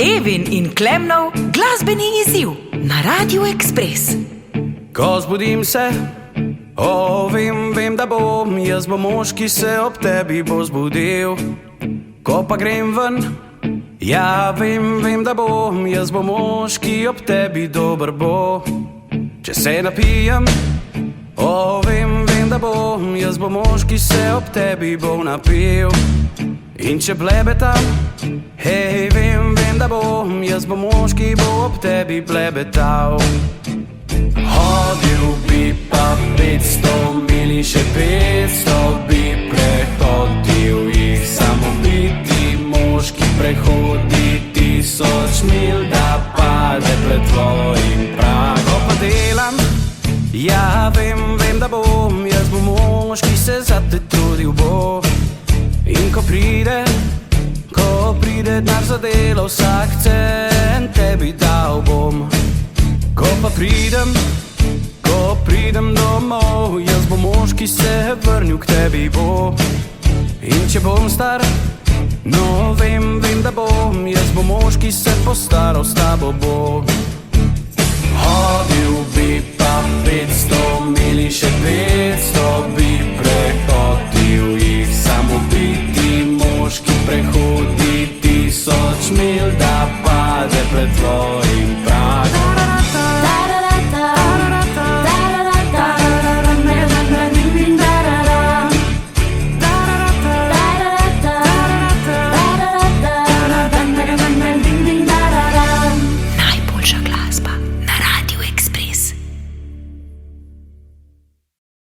Evin in Klemnov glasbeni izziv na Radiu Ekspres. Ko zbudim se, vem, da bom, jaz bom mož, ki se ob tebi bo zbudil. Ko pa grem ven, ja, vem, da bom, jaz bom mož, ki ob tebi dober bo. Če se napijem, vem, da bom, jaz bom mož, ki se ob tebi bo napil. In če blebetam, hej, vem, da bom, jaz bom mož, ki bo ob tebi blebetal. Hodil bi pa 500 mil in še 500 bi prehodil jih. Samo biti mož, ki prehodi 1000 mil, da pade pred tvojim pragom. Ko pa delam, ja, vem, da bom, jaz bom mož, ki se za te trudil bo. In ko pride denar za delo, vsak cent tebi dal bom. Ko pa pridem domov, jaz bom mož, ki se vrnil k tebi bo. In če bom star, no vem, da bom, jaz bom mož, ki se postaral s tabo bo. Hodil bi pa 500 mil in še 500